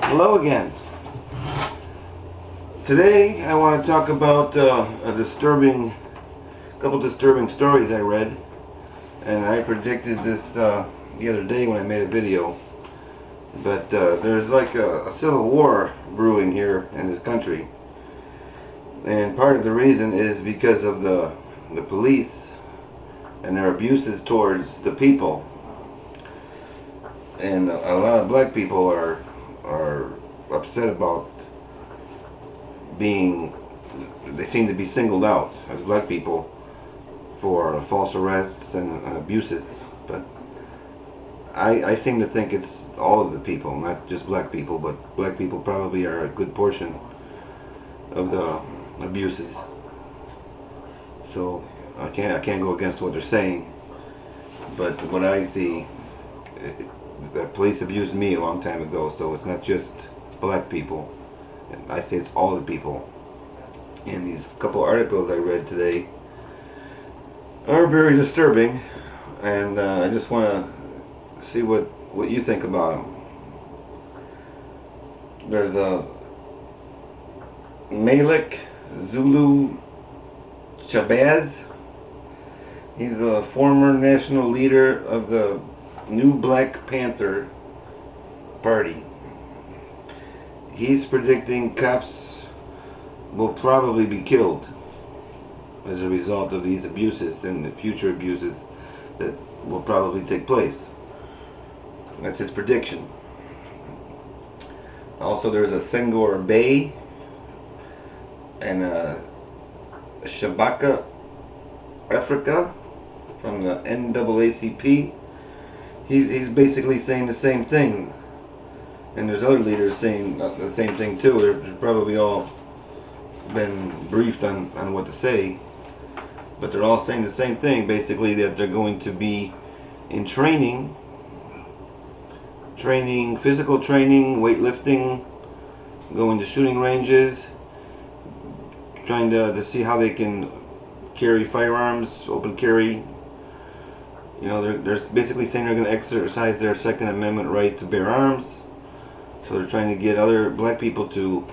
Hello again. Today I want to talk about a couple disturbing stories I read, and I predicted this the other day when I made a video. But there's like a civil war brewing here in this country, and part of the reason is because of the police and their abuses towards the people. And a lot of black people are upset about they seem to be singled out as black people for false arrests and abuses. But I seem to think it's all of the people, not just black people, but black people probably are a good portion of the abuses. So I can't go against what they're saying, but what I see, the police abused me a long time ago, so it's not just black people. I say it's all the people. And these couple articles I read today are very disturbing, and I just want to see what you think about them. There's a Malik Zulu Chabaz. He's a former national leader of the New Black Panther Party. He's predicting cops will probably be killed as a result of these abuses and the future abuses that will probably take place. That's his prediction. Also, there's a Senghor Bey and a Shabaka Africa from the NAACP. He's basically saying the same thing. And there's other leaders saying the same thing too. They're probably all been briefed on what to say, but they're all saying the same thing, basically, that they're going to be in training, physical training, weightlifting, going to shooting ranges, trying to see how they can carry firearms, open carry. You know, they're basically saying they're going to exercise their Second Amendment right to bear arms. So they're trying to get other black people to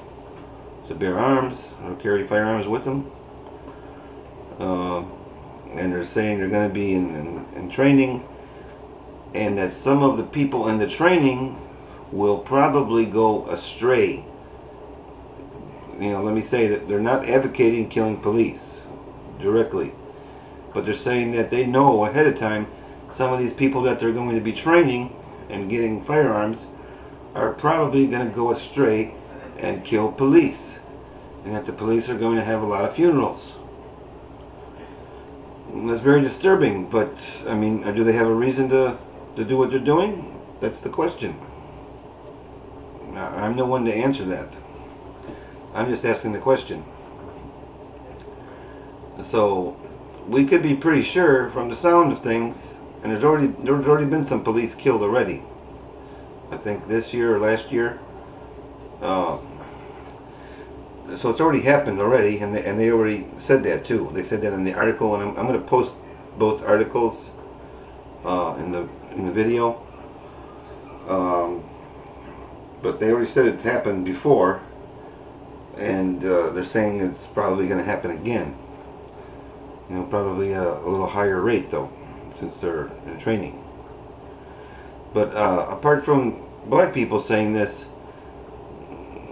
bear arms or carry firearms with them. And they're saying they're going to be in training, and that some of the people in the training will probably go astray. You know, let me say that they're not advocating killing police directly, but they're saying that they know ahead of time some of these people that they're going to be training and getting firearms are probably going to go astray and kill police, and that the police are going to have a lot of funerals. And that's very disturbing, but I mean, do they have a reason to do what they're doing? That's the question. I'm no one to answer that. I'm just asking the question. So we could be pretty sure from the sound of things, and there's already been some police killed already. I think this year or last year. So it's already happened already, and they already said that too. They said that in the article, and I'm going to post both articles in the video. But they already said it's happened before, and they're saying it's probably going to happen again. You know, probably a little higher rate though, since they're in training. But apart from black people saying this,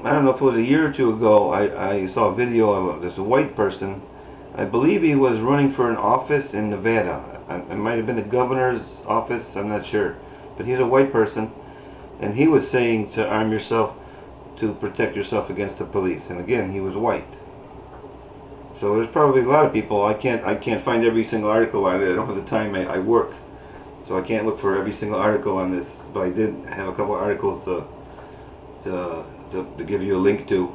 I don't know if it was a year or two ago, I saw a video of this white person. I believe he was running for an office in Nevada. It might have been the governor's office, I'm not sure. But he's a white person, and he was saying to arm yourself to protect yourself against the police. And again, he was white. So there's probably a lot of people. I can't find every single article on it. I don't have the time. I work, so I can't look for every single article on this. But I did have a couple of articles to give you a link to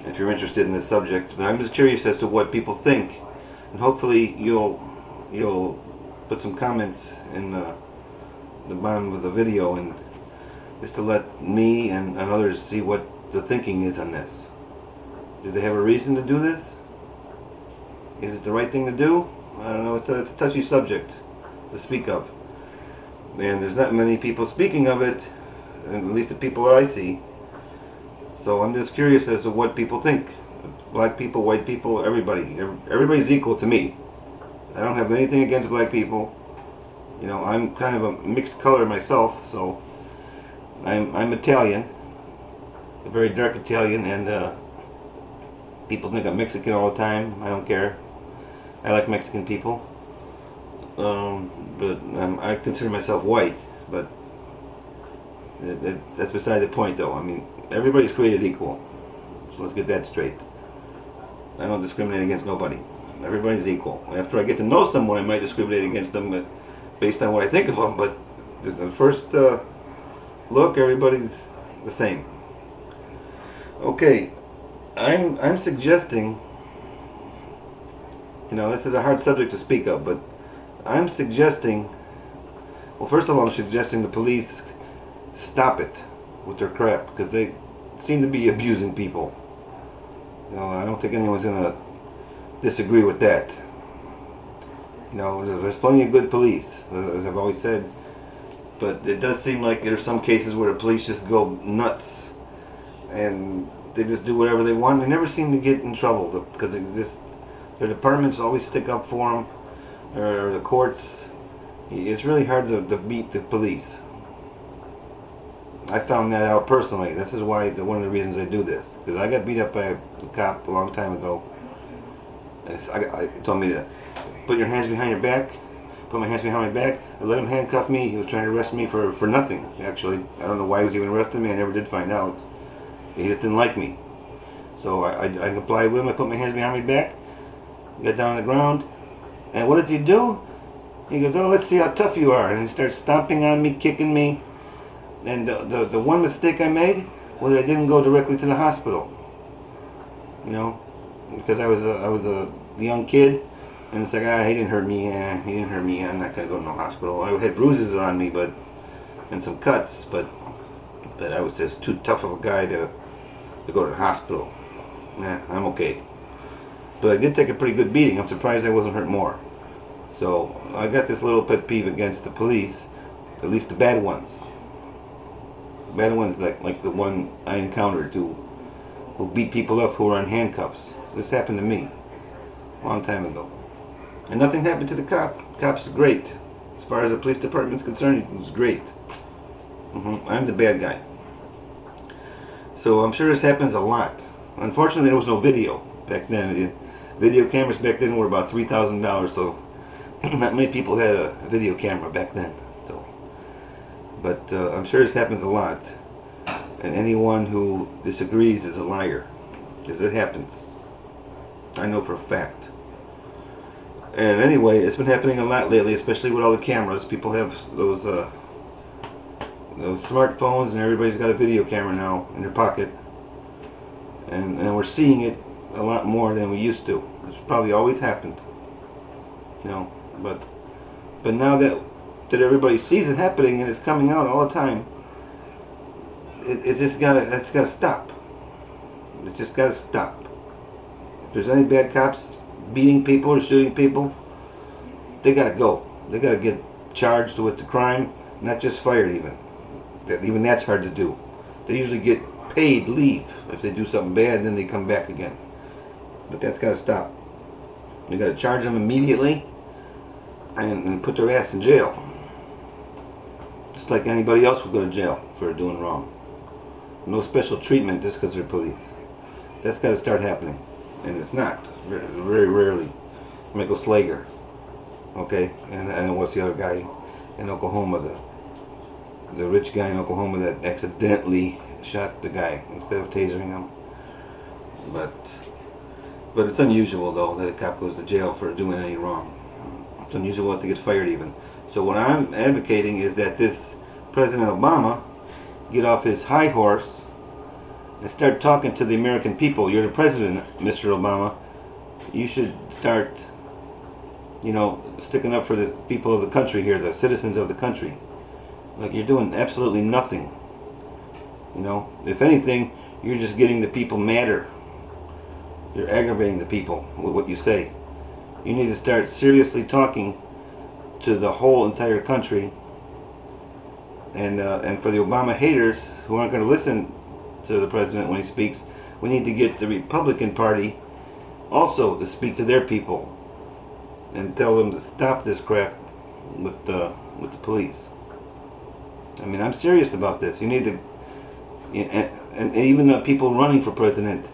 if you're interested in this subject. But I'm just curious as to what people think, and hopefully you'll put some comments in the bottom of the video, and just to let me and others see what the thinking is on this. Do they have a reason to do this? Is it the right thing to do? I don't know. It's a touchy subject to speak of, and there's not many people speaking of it at least the people that I see. So I'm just curious as to what people think. Black people, white people, everybody's equal to me. I don't have anything against black people. You know, I'm kind of a mixed color myself, so I'm Italian, a very dark Italian, and people think I'm Mexican all the time. I don't care. I like Mexican people, but I consider myself white. But that's beside the point, though. I mean, everybody's created equal, so let's get that straight. I don't discriminate against nobody. Everybody's equal. After I get to know someone, I might discriminate against them, but based on what I think of them. But the first look, everybody's the same. Okay, I'm suggesting. You know, this is a hard subject to speak of, but I'm suggesting. Well, first of all, I'm suggesting the police stop it with their crap, because they seem to be abusing people. You know, I don't think anyone's gonna disagree with that. You know, there's plenty of good police, as I've always said, but it does seem like there's some cases where the police just go nuts and they just do whatever they want. They never seem to get in trouble because their departments always stick up for them, or the courts. It's really hard to beat the police. I found that out personally. This is why one of the reasons I do this, because I got beat up by a cop a long time ago. He told me to put your hands behind your back. Put my hands behind my back. I let him handcuff me. He was trying to arrest me for nothing, actually. I don't know why he was even arresting me. I never did find out. He just didn't like me. So I complied with him. I put my hands behind my back. Got down on the ground. And what does he do? He goes, oh, let's see how tough you are. And he starts stomping on me, kicking me. And the one mistake I made was I didn't go directly to the hospital. You know, because I was a young kid, and it's like, he didn't hurt me. He didn't hurt me. I'm not gonna go to no hospital. I had bruises on me, and some cuts, but I was just too tough of a guy to go to the hospital. I'm okay. But I did take a pretty good beating. I'm surprised I wasn't hurt more. So I got this little pet peeve against the police, at least the bad ones. The bad ones, like the one I encountered who beat people up who were on handcuffs. This happened to me a long time ago. And nothing happened to the cop. The cop's great. As far as the police department's concerned, he was great. I'm the bad guy. So I'm sure this happens a lot. Unfortunately, there was no video back then. Video cameras back then were about $3,000, so not many people had a video camera back then. So, but I'm sure this happens a lot. And anyone who disagrees is a liar, because it happens. I know for a fact. And anyway, it's been happening a lot lately, especially with all the cameras. People have those smartphones, and everybody's got a video camera now in their pocket. And we're seeing it a lot more than we used to. It's probably always happened, you know. But now that everybody sees it happening and it's coming out all the time, it's gotta stop. It's just gotta stop. If there's any bad cops beating people or shooting people, they gotta go. They gotta get charged with the crime, not just fired even. Even that's hard to do. They usually get paid leave if they do something bad, and then they come back again. But that's gotta stop. You gotta charge them immediately and put their ass in jail. Just like anybody else would go to jail for doing wrong. No special treatment just because they're police. That's got to start happening, and it's not. Very rarely. Michael Slager, okay, and what's the other guy in Oklahoma? The rich guy in Oklahoma that accidentally shot the guy instead of tasering him. But it's unusual though that a cop goes to jail for doing any wrong. It's unusual to get fired even. So what I'm advocating is that this President Obama get off his high horse and start talking to the American people. You're the president, Mr. Obama. You should start, you know, sticking up for the people of the country here, the citizens of the country. Like, you're doing absolutely nothing. You know, if anything, you're just getting the people madder. You're aggravating the people with what you say. You need to start seriously talking to the whole entire country And for the Obama haters who aren't going to listen to the president when he speaks, we need to get the Republican Party also to speak to their people and tell them to stop this crap with the police. I mean, I'm serious about this. You need to, and even the people running for president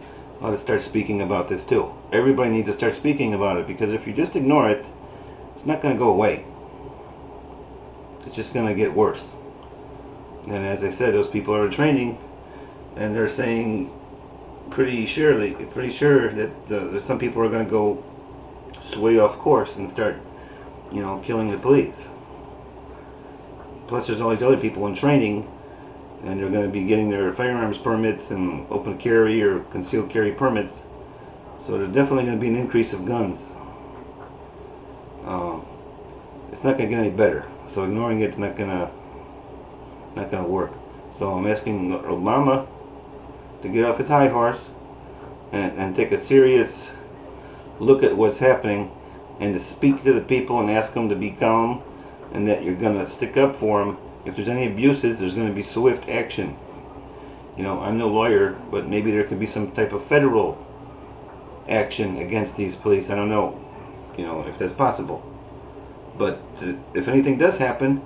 ought to start speaking about this too. Everybody needs to start speaking about it, because if you just ignore it, it's not going to go away. It's just going to get worse. And as I said, those people are in training, and they're saying pretty sure that some people are going to go sway off course and start, killing the police. Plus, there's all these other people in training, and they're going to be getting their firearms permits and open carry or concealed carry permits. So there's definitely going to be an increase of guns. It's not going to get any better. So ignoring it's not going to work. So I'm asking Obama to get off his high horse and take a serious look at what's happening, and to speak to the people and ask them to be calm, and that you're going to stick up for them. If there's any abuses, there's going to be swift action. I'm no lawyer, but maybe there could be some type of federal action against these police. I don't know, if that's possible. But if anything does happen,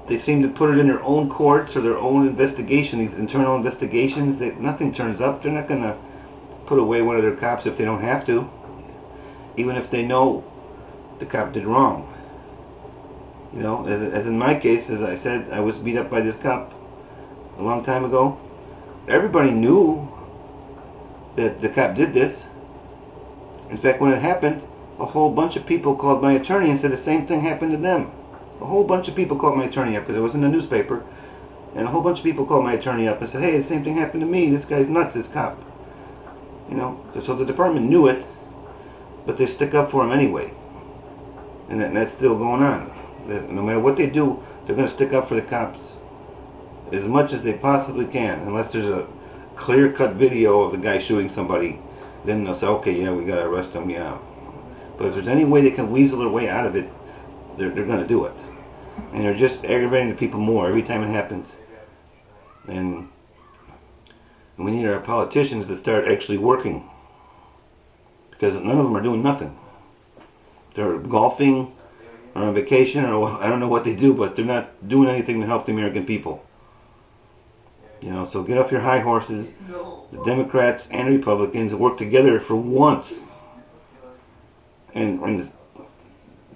they seem to put it in their own courts or their own investigation, these internal investigations. Nothing turns up. They're not going to put away one of their cops if they don't have to, even if they know the cop did wrong. As in my case, as I said, I was beat up by this cop a long time ago. Everybody knew that the cop did this. In fact, when it happened, a whole bunch of people called my attorney and said the same thing happened to them. A whole bunch of people called my attorney up because it was in the newspaper, and a whole bunch of people called my attorney up and said, hey, the same thing happened to me. This guy's nuts, this cop. So the department knew it, but they stick up for him anyway. And that's still going on. No matter what they do, they're going to stick up for the cops as much as they possibly can, unless there's a clear-cut video of the guy shooting somebody. Then they'll say, okay, yeah, we got to arrest him, yeah. But if there's any way they can weasel their way out of it, they're going to do it. And they're just aggravating the people more every time it happens. And we need our politicians to start actually working, because none of them are doing nothing. They're golfing or on vacation, or I don't know what they do, but they're not doing anything to help the American people. So get off your high horses. The Democrats and Republicans work together for once, and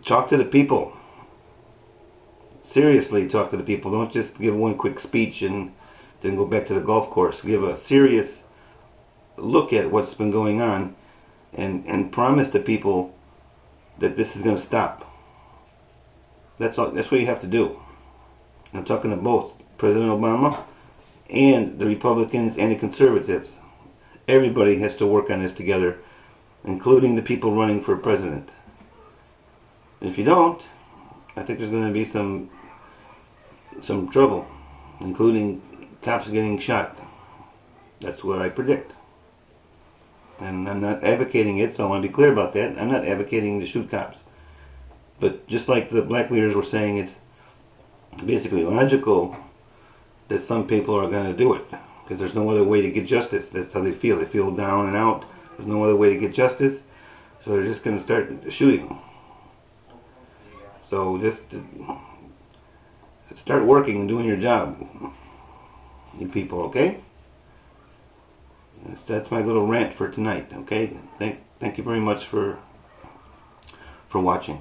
talk to the people. Seriously, talk to the people. Don't just give one quick speech and then go back to the golf course. Give a serious look at what's been going on, and promise the people that this is going to stop. That's all. That's what you have to do. I'm talking to both President Obama and the Republicans and the conservatives. Everybody has to work on this together, including the people running for president. If you don't, I think there's going to be some trouble, including cops getting shot. That's what I predict. And I'm not advocating it, so I want to be clear about that. I'm not advocating to shoot cops. But just like the black leaders were saying, it's basically logical that some people are going to do it, because there's no other way to get justice. That's how they feel. They feel down and out. There's no other way to get justice, so they're just going to start shooting. So just start working and doing your job, you people, okay? That's my little rant for tonight, okay? Thank you very much for watching.